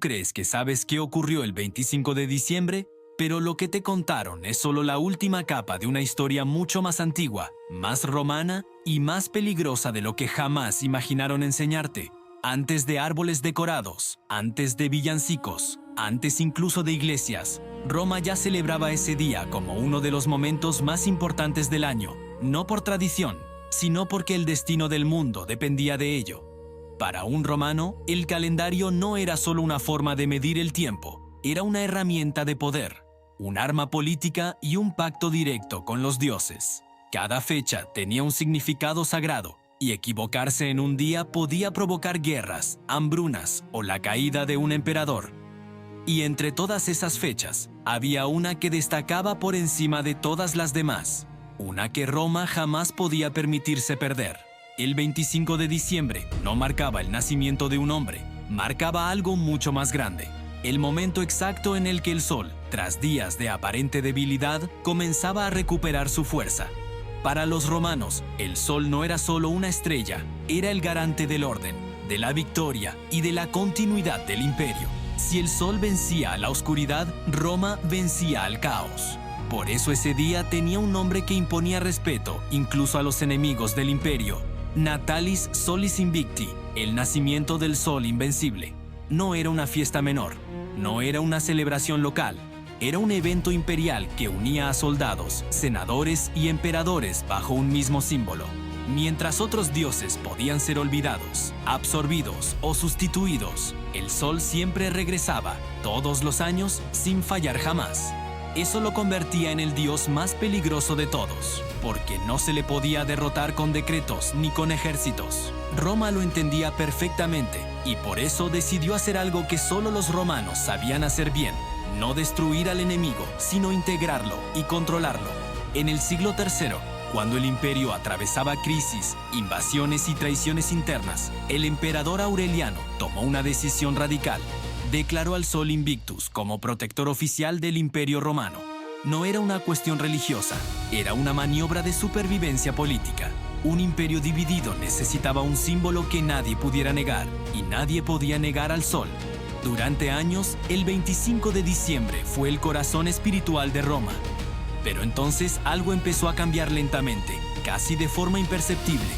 crees que sabes qué ocurrió el 25 de diciembre, pero lo que te contaron es solo la última capa de una historia mucho más antigua, más romana y más peligrosa de lo que jamás imaginaron enseñarte. Antes de árboles decorados, antes de villancicos, antes incluso de iglesias, Roma ya celebraba ese día como uno de los momentos más importantes del año, no por tradición, sino porque el destino del mundo dependía de ello. Para un romano, el calendario no era solo una forma de medir el tiempo, era una herramienta de poder, un arma política y un pacto directo con los dioses. Cada fecha tenía un significado sagrado, y equivocarse en un día podía provocar guerras, hambrunas o la caída de un emperador. Y entre todas esas fechas, había una que destacaba por encima de todas las demás, una que Roma jamás podía permitirse perder. El 25 de diciembre no marcaba el nacimiento de un hombre, marcaba algo mucho más grande. El momento exacto en el que el sol, tras días de aparente debilidad, comenzaba a recuperar su fuerza. Para los romanos, el sol no era solo una estrella, era el garante del orden, de la victoria y de la continuidad del imperio. Si el sol vencía a la oscuridad, Roma vencía al caos. Por eso ese día tenía un nombre que imponía respeto, incluso a los enemigos del imperio: Natalis Solis Invicti, el nacimiento del sol invencible. No era una fiesta menor, no era una celebración local, era un evento imperial que unía a soldados, senadores y emperadores bajo un mismo símbolo. Mientras otros dioses podían ser olvidados, absorbidos o sustituidos, el sol siempre regresaba, todos los años, sin fallar jamás. Eso lo convertía en el dios más peligroso de todos, porque no se le podía derrotar con decretos ni con ejércitos. Roma lo entendía perfectamente y por eso decidió hacer algo que solo los romanos sabían hacer bien: no destruir al enemigo, sino integrarlo y controlarlo. En el siglo III, cuando el imperio atravesaba crisis, invasiones y traiciones internas, el emperador Aureliano tomó una decisión radical. Declaró al Sol Invictus como protector oficial del Imperio Romano. No era una cuestión religiosa, era una maniobra de supervivencia política. Un imperio dividido necesitaba un símbolo que nadie pudiera negar, y nadie podía negar al Sol. Durante años, el 25 de diciembre fue el corazón espiritual de Roma. Pero entonces algo empezó a cambiar lentamente, casi de forma imperceptible.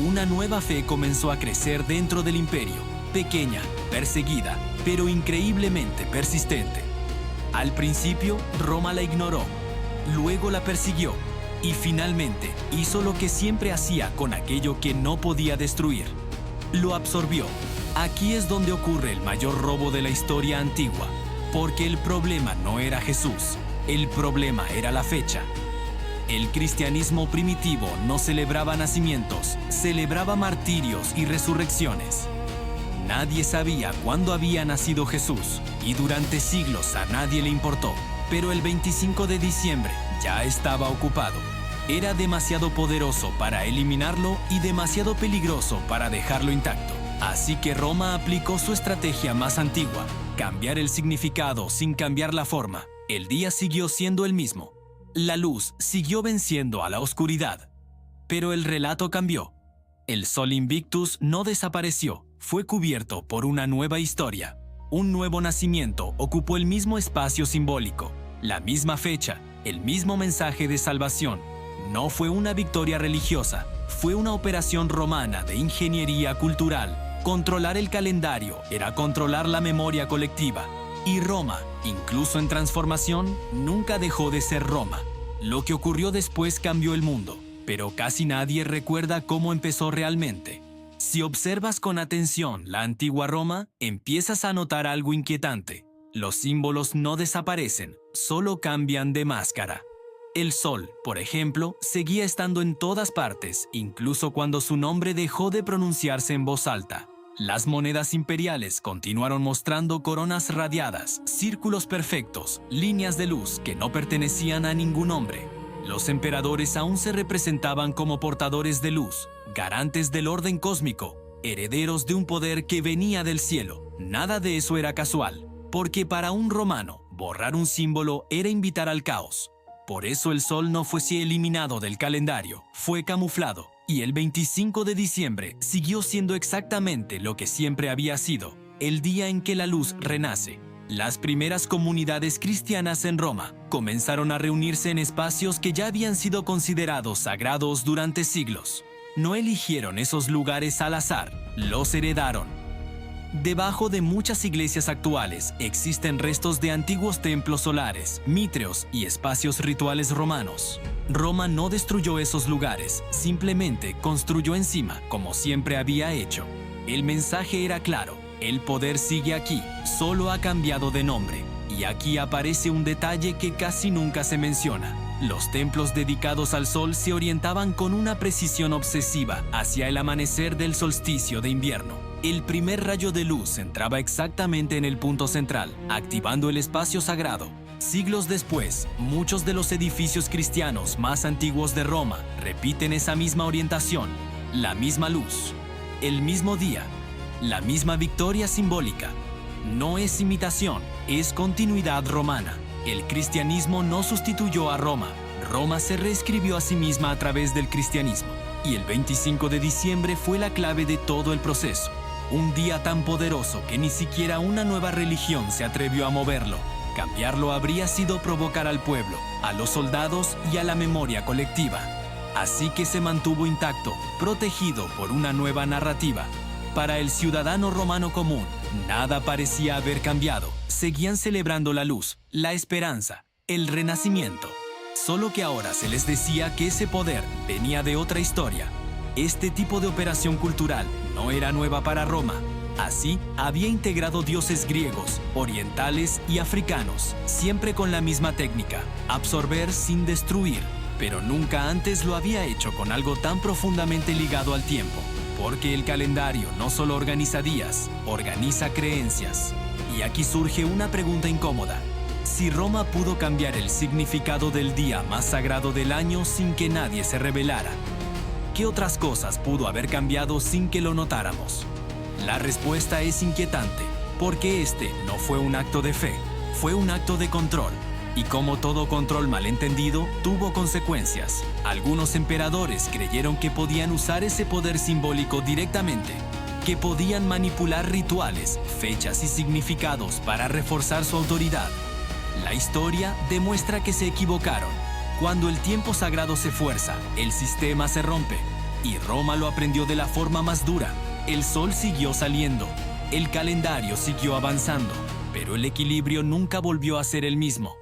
Una nueva fe comenzó a crecer dentro del imperio, pequeña, perseguida, pero increíblemente persistente. Al principio, Roma la ignoró, luego la persiguió y finalmente hizo lo que siempre hacía con aquello que no podía destruir: lo absorbió. Aquí es donde ocurre el mayor robo de la historia antigua, porque el problema no era Jesús, el problema era la fecha. El cristianismo primitivo no celebraba nacimientos, celebraba martirios y resurrecciones. Nadie sabía cuándo había nacido Jesús, y durante siglos a nadie le importó. Pero el 25 de diciembre ya estaba ocupado. Era demasiado poderoso para eliminarlo y demasiado peligroso para dejarlo intacto. Así que Roma aplicó su estrategia más antigua: cambiar el significado sin cambiar la forma. El día siguió siendo el mismo. La luz siguió venciendo a la oscuridad. Pero el relato cambió. El Sol Invictus no desapareció, fue cubierto por una nueva historia. Un nuevo nacimiento ocupó el mismo espacio simbólico, la misma fecha, el mismo mensaje de salvación. No fue una victoria religiosa, fue una operación romana de ingeniería cultural. Controlar el calendario era controlar la memoria colectiva. Y Roma, incluso en transformación, nunca dejó de ser Roma. Lo que ocurrió después cambió el mundo, pero casi nadie recuerda cómo empezó realmente. Si observas con atención la antigua Roma, empiezas a notar algo inquietante. Los símbolos no desaparecen, solo cambian de máscara. El sol, por ejemplo, seguía estando en todas partes, incluso cuando su nombre dejó de pronunciarse en voz alta. Las monedas imperiales continuaron mostrando coronas radiadas, círculos perfectos, líneas de luz que no pertenecían a ningún hombre. Los emperadores aún se representaban como portadores de luz, garantes del orden cósmico, herederos de un poder que venía del cielo. Nada de eso era casual, porque para un romano, borrar un símbolo era invitar al caos. Por eso el sol no fue eliminado del calendario, fue camuflado, y el 25 de diciembre siguió siendo exactamente lo que siempre había sido: el día en que la luz renace. Las primeras comunidades cristianas en Roma comenzaron a reunirse en espacios que ya habían sido considerados sagrados durante siglos. No eligieron esos lugares al azar, los heredaron. Debajo de muchas iglesias actuales existen restos de antiguos templos solares, mitreos y espacios rituales romanos. Roma no destruyó esos lugares, simplemente construyó encima, como siempre había hecho. El mensaje era claro: el poder sigue aquí, solo ha cambiado de nombre. Y aquí aparece un detalle que casi nunca se menciona. Los templos dedicados al sol se orientaban con una precisión obsesiva hacia el amanecer del solsticio de invierno. El primer rayo de luz entraba exactamente en el punto central, activando el espacio sagrado. Siglos después, muchos de los edificios cristianos más antiguos de Roma repiten esa misma orientación, la misma luz, el mismo día, la misma victoria simbólica. No es imitación, es continuidad romana. El cristianismo no sustituyó a Roma. Roma se reescribió a sí misma a través del cristianismo. Y el 25 de diciembre fue la clave de todo el proceso. Un día tan poderoso que ni siquiera una nueva religión se atrevió a moverlo. Cambiarlo habría sido provocar al pueblo, a los soldados y a la memoria colectiva. Así que se mantuvo intacto, protegido por una nueva narrativa. Para el ciudadano romano común, nada parecía haber cambiado. Seguían celebrando la luz, la esperanza, el renacimiento. Solo que ahora se les decía que ese poder venía de otra historia. Este tipo de operación cultural no era nueva para Roma. Así, había integrado dioses griegos, orientales y africanos, siempre con la misma técnica: absorber sin destruir. Pero nunca antes lo había hecho con algo tan profundamente ligado al tiempo. Porque el calendario no solo organiza días, organiza creencias. Y aquí surge una pregunta incómoda. Si Roma pudo cambiar el significado del día más sagrado del año sin que nadie se rebelara, ¿qué otras cosas pudo haber cambiado sin que lo notáramos? La respuesta es inquietante, porque este no fue un acto de fe, fue un acto de control. Y como todo control malentendido, tuvo consecuencias. Algunos emperadores creyeron que podían usar ese poder simbólico directamente, que podían manipular rituales, fechas y significados para reforzar su autoridad. La historia demuestra que se equivocaron. Cuando el tiempo sagrado se fuerza, el sistema se rompe. Y Roma lo aprendió de la forma más dura. El sol siguió saliendo, el calendario siguió avanzando, pero el equilibrio nunca volvió a ser el mismo.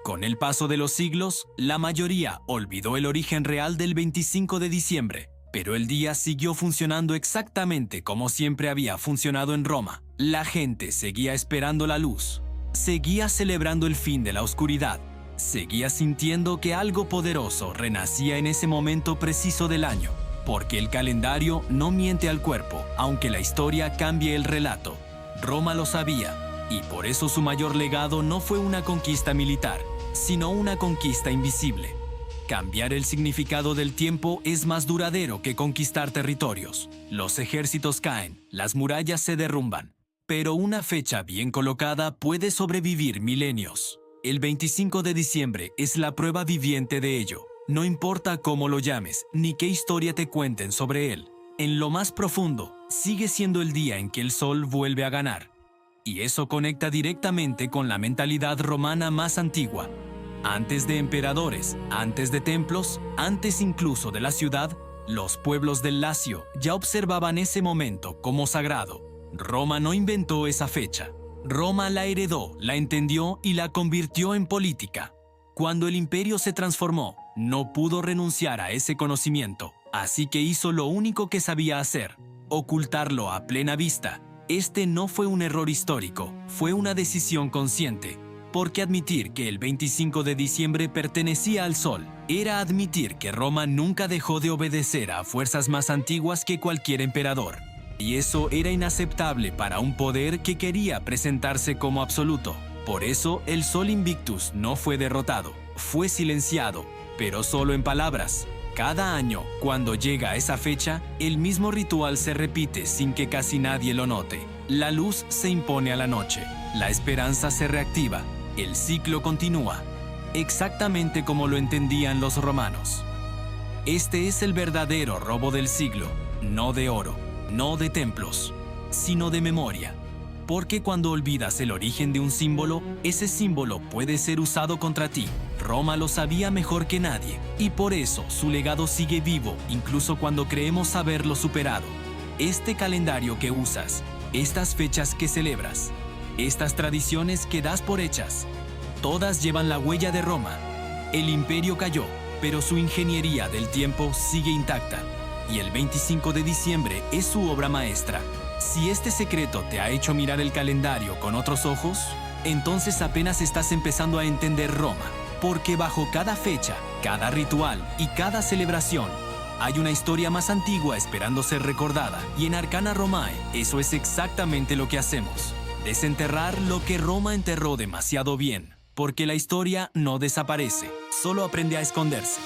Con el paso de los siglos, la mayoría olvidó el origen real del 25 de diciembre, pero el día siguió funcionando exactamente como siempre había funcionado en Roma. La gente seguía esperando la luz, seguía celebrando el fin de la oscuridad, seguía sintiendo que algo poderoso renacía en ese momento preciso del año, porque el calendario no miente al cuerpo, aunque la historia cambie el relato. Roma lo sabía, y por eso su mayor legado no fue una conquista militar, sino una conquista invisible. Cambiar el significado del tiempo es más duradero que conquistar territorios. Los ejércitos caen, las murallas se derrumban, pero una fecha bien colocada puede sobrevivir milenios. El 25 de diciembre es la prueba viviente de ello. No importa cómo lo llames, ni qué historia te cuenten sobre él. En lo más profundo, sigue siendo el día en que el sol vuelve a ganar. Y eso conecta directamente con la mentalidad romana más antigua. Antes de emperadores, antes de templos, antes incluso de la ciudad, los pueblos del Lacio ya observaban ese momento como sagrado. Roma no inventó esa fecha. Roma la heredó, la entendió y la convirtió en política. Cuando el imperio se transformó, no pudo renunciar a ese conocimiento, así que hizo lo único que sabía hacer: ocultarlo a plena vista. Este no fue un error histórico, fue una decisión consciente. Porque admitir que el 25 de diciembre pertenecía al sol era admitir que Roma nunca dejó de obedecer a fuerzas más antiguas que cualquier emperador. Y eso era inaceptable para un poder que quería presentarse como absoluto. Por eso el Sol Invictus no fue derrotado, fue silenciado, pero solo en palabras. Cada año, cuando llega esa fecha, el mismo ritual se repite sin que casi nadie lo note. La luz se impone a la noche, la esperanza se reactiva. El ciclo continúa, exactamente como lo entendían los romanos. Este es el verdadero robo del siglo, no de oro, no de templos, sino de memoria. Porque cuando olvidas el origen de un símbolo, ese símbolo puede ser usado contra ti. Roma lo sabía mejor que nadie, y por eso su legado sigue vivo incluso cuando creemos haberlo superado. Este calendario que usas, estas fechas que celebras, estas tradiciones que das por hechas, todas llevan la huella de Roma. El imperio cayó, pero su ingeniería del tiempo sigue intacta, y el 25 de diciembre es su obra maestra. Si este secreto te ha hecho mirar el calendario con otros ojos, entonces apenas estás empezando a entender Roma, porque bajo cada fecha, cada ritual y cada celebración, hay una historia más antigua esperando ser recordada, y en Arcana Romae eso es exactamente lo que hacemos: desenterrar lo que Roma enterró demasiado bien, porque la historia no desaparece, solo aprende a esconderse.